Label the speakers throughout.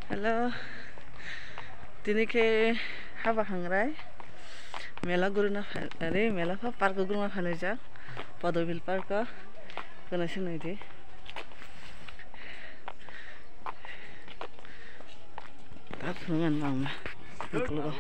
Speaker 1: Halo, dini ke haba hangrai, mela guru na are mela pa park guru na phane ja, Padobil park ka, kana sini di. Tak nungan mama, nuklo.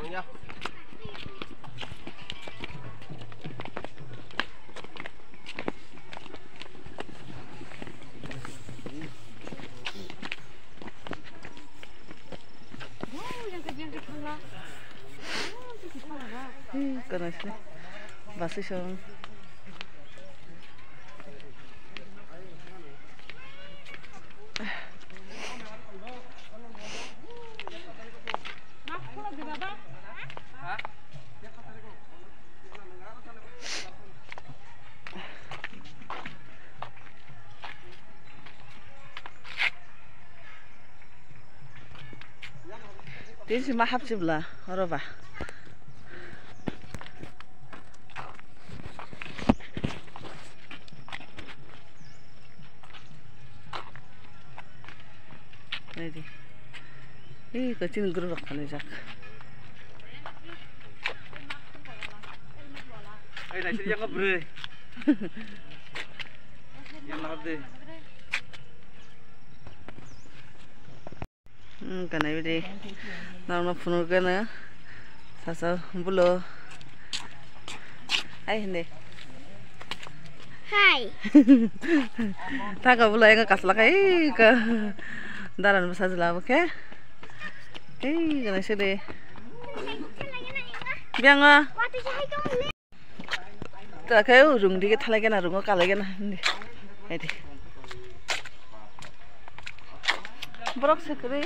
Speaker 1: Kana sini, basi song. Ini sih mahab sih belah, orang Ready. Ih, kecil geruk kan jak.
Speaker 2: Ay, nasi yang ngebre. Yang ngebre.
Speaker 1: Kana ini, nama punur kana, sasa bulo. Hai hende.
Speaker 3: Hai.
Speaker 1: Tak bulo yang kasla kai ka. Daran besar jelas, oke? Kana sini. Biang ah. Tak kau rung di kita lagi na rung kau lagi na ini. Ini. Borok sekali.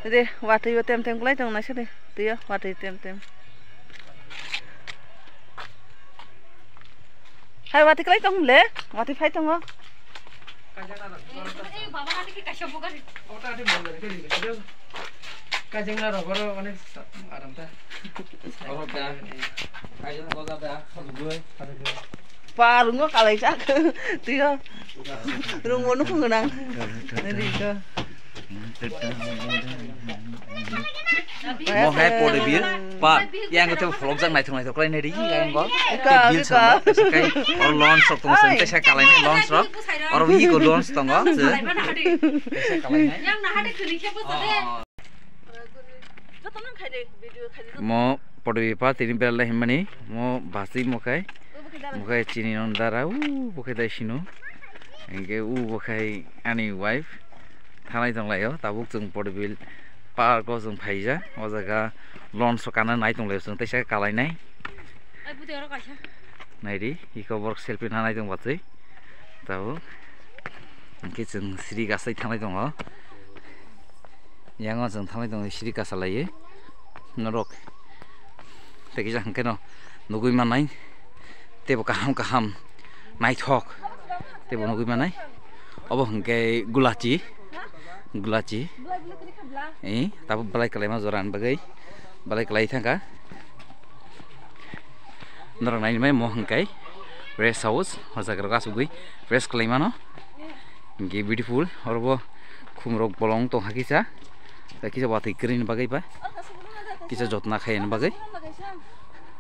Speaker 1: Ini waktu itu tem kulai tong nasi deh. Dia waktu itu tem. Hai waktu kulai tong le. Waktu fai tong oh.
Speaker 2: Kajeng na roboro onek aram ta. Orok da. Kajeng na goda da. Gue.
Speaker 1: Parung kau kalai cak. Dia rung wono pengenang. Ini ke.
Speaker 2: Mau hai Padobil, Pak. Yang itu vlog jang naik thong kalian hari ini yang kau. Bil sama. Sekai or launch sok tong sen tesa kalian ini launch sok. Or wih ko launch tong kau. Tesa kalian.
Speaker 3: Yang nah ada kerja apa tadi?
Speaker 2: Mau Padobil Pak ini bela himani. Mau basi mukai cini non darah. Bukai dah sino. Engke bukai ani wife. Thanai tong layo. Tabuk jeng Padobil Park ko jeng phaija. O jaga launch sok kana nai tong layo jeng tesa kalian nai. Nairi, iko work selfie nanai tong batsai. Tahu. Engke jeng Sri Gasai thanai tong ho. Yang jeng thanai tong Sri Gasalai. Norok. Teki jang keno nugui manai. Tebo kaham nai thok. Tebo nugui manai. Obo engke gulaci. Tapi balai kalai mah zoran bagai. Balai kalai thangka. Norok nai mai moh engkai. Rest house. Hosa kerja sugui. Rest kalai mana? Engke beautiful. Orbo kumrok bolong tong hakisa. Kisah batik green bagai pa. Kisah jotna khain bagai.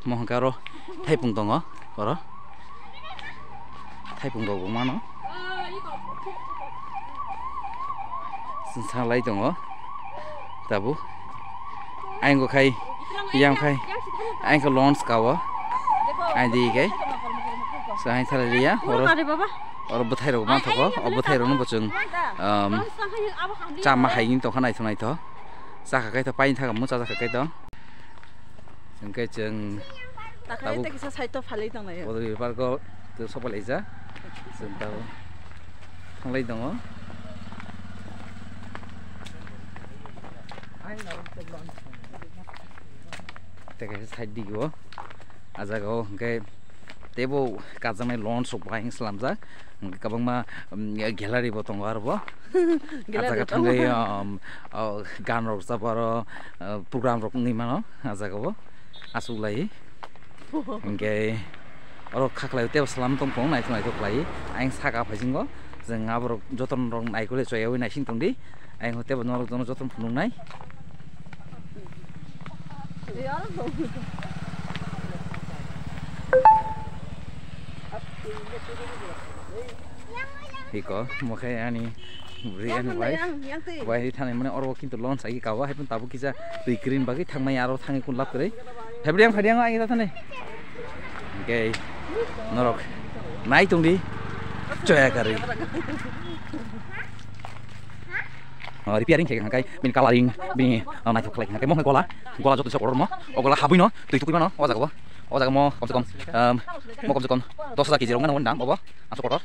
Speaker 2: Moh karo thaipung tongo. Oro. Thaipung do mana? Sang lai tongo. Tabu. Aing ko khai. Yang khai. Aing ko launch kawa. Aing di kai. So aing thala dia. Oro bethai ro ma thoko. Bethai ro no bachung. Chama haing to khanai thonai to. Saka kai to pain thaga mu cha kai to. Engke jeng
Speaker 1: Tahu kita saya tu falai tong layo.
Speaker 2: Padobil Park ko tu sopal aja. Sentau. Falai tong. Teka side di go. Aja go engke tebo kajamai launch sok baing slamja. Engke kabang ma gallery bo tong arbo. Aja ka thangai gan rok saparo program rok ni mano. Aja go. Asulai. Engke oro khaklai te salam tong pong nai thonai to klai aing saka phajingo jeng aborok joton rong naikole choyawai naising tongdi ai hote bo nor jono joton phunungnai hiko mokai ani buri ani bai thane mane orbo kintu lon sai kawa haipun tabu kisa tui green bagi thangmai aro thangi kun lap kre phadiang ai ta thane okay norok nai tungdi coya kari repairing ke ngakai bin coloring bin nai thok like ngakai mo gola joto sok ormo ogola habuino tui tukui mano ojaga mo komse kom 10,000 kg rongan wondang obo aso kotor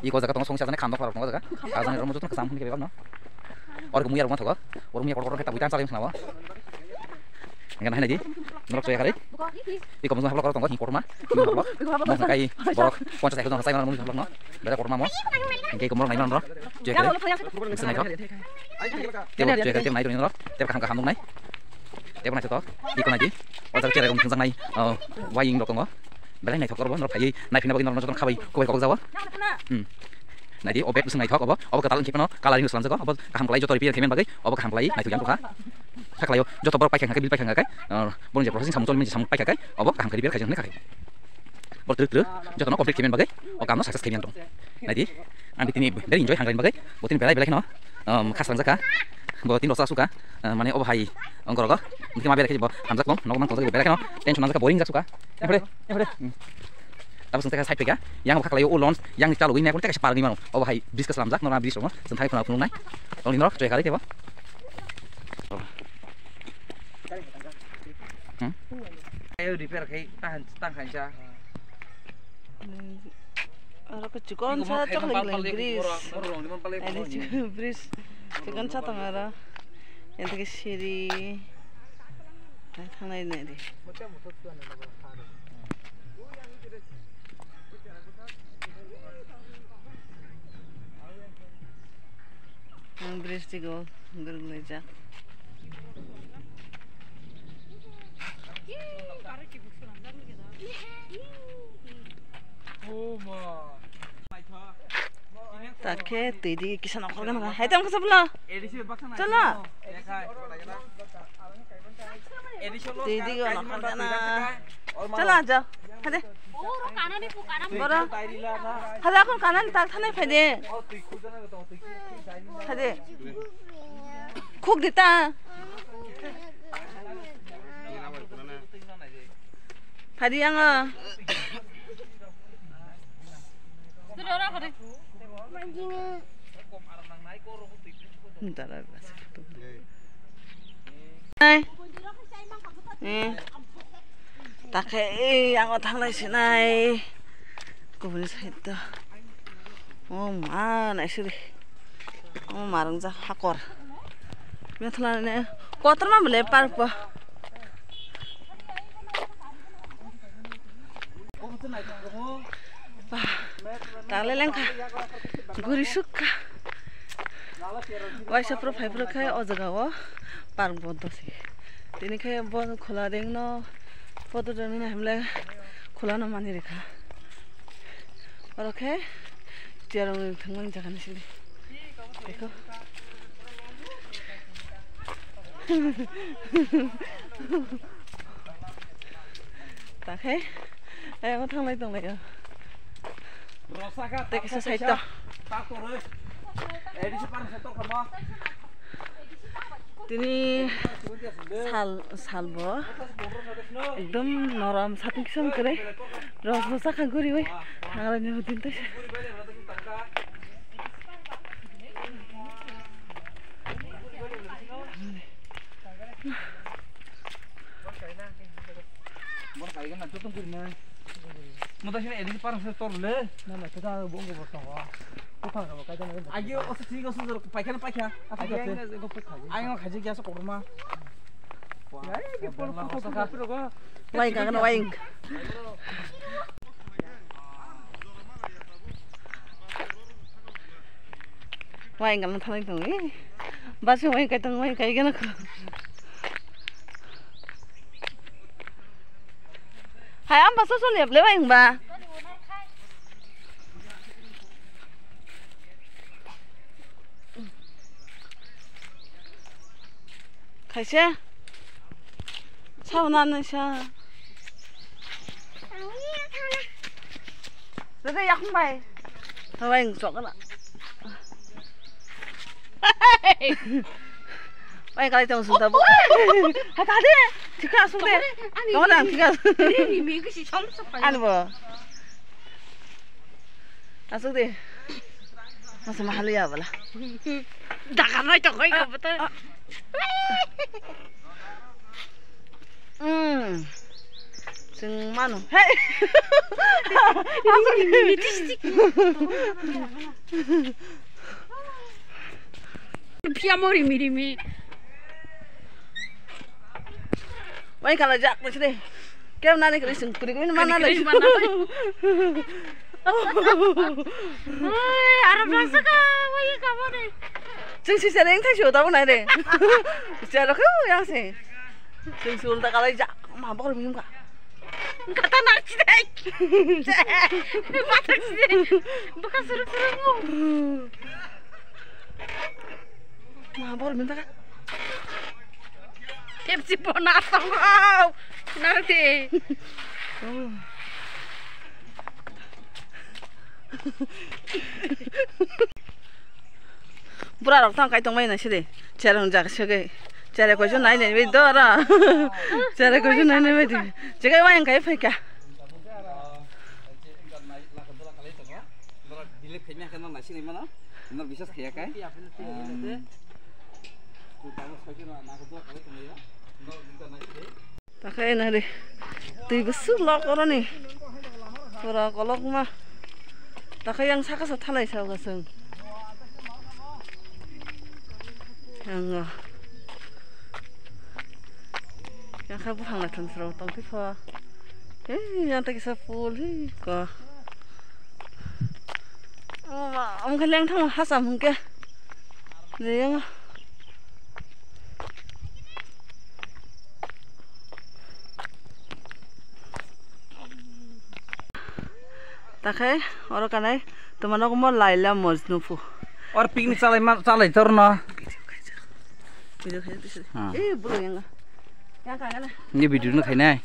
Speaker 2: iko jaga tong songsa jane khandok parok no jaga kajane romo joto kasam hunke bebab no or gumuyar mo thoga or muya kotor ke tabuitan salim snawa ngan hai di norok coya kari iko mo hablok korong tong korma mo kai borok 50 ekor no sai no hablok no beda korma mo ngke ko mo nai no coya kari senai thok coya kari nai no tep kham ka hamung nai tep nai thok iko nai di ojar cere gong thang nai waying dok ngo belai nai thok korbo no phai nai phina bagi no joton khabai ko kok jawa nai di obek senai thok obo katal khipno kalaring slan jago obo kaham klai joto repair kemen bagai obo kaham klai nai tu yang to kha saklayo joto bor paikha bil paikha kai bon je processing samul min sam paikha kai obo kaham repair khai jang kai bor tru joto no complete kemen bagai o kam no success kemen to nai di andi tini very enjoy hanglain bagai botin belai no khaslang jaka bo tin dosa suka mane obo hai ongkorogo mungkin ma belai bo hamzak no no man ko belai no tension jaka boring jak suka efre tapos nang side pega yang khaklayo o launch yang chalo wing na kun tek spar ngi mano obo hai discuss lamjak no na bis no senthai phuna phunung nai ong linor coy kali tebo ayo repair kai tang khancha
Speaker 1: aro ke cikon sa chok lagi bris cikon sa tangara ente ke siri thangai ne di bris tigo gergleja ताके तेरी किसान ऑफर करना है तो हमको सब ला चला तेरी को ऑफर करना चला जा हदे बरा हदे अपन कानन तार थाने फेदे हदे खुक देता हदे आंगा Take yang otang lagi sinai, kubur itu, mana sih? Marang jah hakor, misalnya kotor mah melepar apa? Tale lengka, gurih suka. Waisa pro fiber kai ojagawa park bondo sih. Ini kai bon khola deng no, foto jani na hamle khola no mani rekha. Oke, jarang thangman jagan sih. Dekho. Take, ayo thang lai tong lai ya. Tek sa side to. Ini sal bo, एकदम नरम साथी किसम करे, रस बसा खागुरी वही, नागरा न्यूदिन तो
Speaker 2: Mudahnya edisi parang sektor le.
Speaker 4: Nama kita bongo bertawa. Bukan kalau kajian lagi.
Speaker 2: Ayo, osi tiga sudah pakai. Apa yang aku pakai? Ayo kaji kiasa korma.
Speaker 4: Ya, ini perlu.
Speaker 1: Waing kan waing. Waing kan thang itu ni. Basi waing kai kan aku. Hai am basa so liap le waing ba. खायसे सावनानै सा Rồi đây không mày. Thôi anh chọn cái nào. Anh cái trong xuống tao. Hả ta đi. Thì cả xuống đây. Có nào thì cả.
Speaker 3: Mình cái gì sống sắp phải.
Speaker 1: Ăn bờ. À xuống đi. Nó sẽ mahal ya bala.
Speaker 3: Đã cả nói cho khơi không betul.
Speaker 1: Sing mano. Hey.
Speaker 3: Ini tistik. Piamori mirimi.
Speaker 1: Wai kalau jak di sini. Kem nani kerising kuning mana lagi?
Speaker 3: Oi, Arab rasa ka, wai kamu deh.
Speaker 1: Jeng si sering thay show tahu nai deh. Jadi kau yang sih. Jeng sul tak kalau jak mabok minum kak.
Speaker 3: Kata nak cedek. Batak cedek. Bukan suruh-suruhmu.
Speaker 1: Mabok minum kak.
Speaker 3: Kepsi ponatong kau. Nanti.
Speaker 1: Pura rok tang kai tong mai na sih. Cerong jak segai. Cara kau cuma nanya ini dora. Cara kau cuma nanya ini. Jika awak yang kai fake. Pakai nari. Tuh besar lok orang ni. Pura kolok mah. Pakai yang sakas thalai saya kaseng. Yang kabu hang laten serau tong tifa. Yang tak kisah full ko. Kalian thang hasam mungkin. Yang takai orang kanai teman aku mau Laila Majnun fu.
Speaker 2: और पिकनिक चालै तर न
Speaker 1: Video kayak itu sih. Belum yang kangen.
Speaker 2: ये भिडियो न छैन है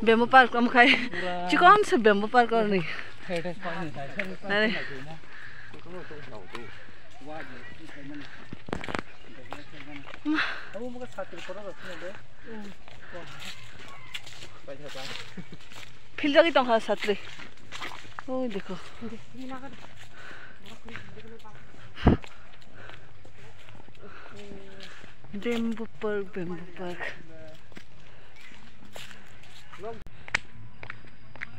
Speaker 1: Bamboo park kamu kayak cikon se bamboo park kau nih. Nari. Fil lagi tong khas satri. Oh देखो. Bamboo park.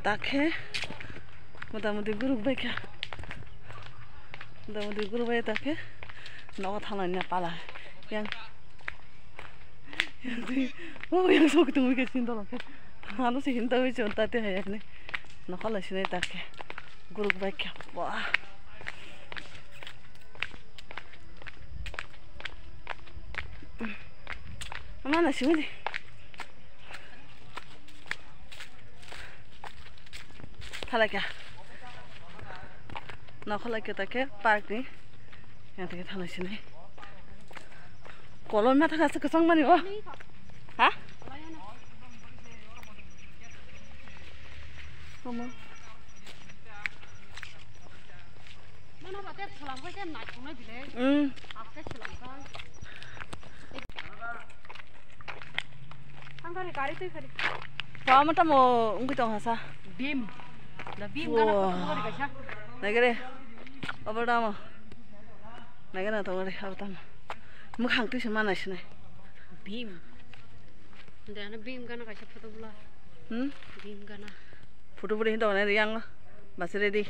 Speaker 1: Takhe, mudah-mudahan guru baik ya. Mudah-mudahan guru baik takhe. Nawa thananya pala. Yang yang sok tunggu ke sini tolong. Anu sih hinta wis unta teh ya ini. Nakala sini takhe. Guru baik ya. Wah. Mana sih ini? Lagi ya, nak lagi kita ke park ni, yang kita thana sini. Kolom mana tak kesang mana oh? Hah? Mama.
Speaker 3: Mana batet selang kau je nak cuma bila. Apa selang kau? Angkari kari tu kari.
Speaker 1: Wah, macam mau ungkit orang sah.
Speaker 3: Bim. Lebih enggak nak kau dikasih.
Speaker 1: Negara, apa nama? Negara tahu ni apa nama? Mukhang tu semana sini.
Speaker 3: Bim. Dan bim kan kasih foto bola. Bim kan.
Speaker 1: Foto boleh hidup ni yang, masih ready.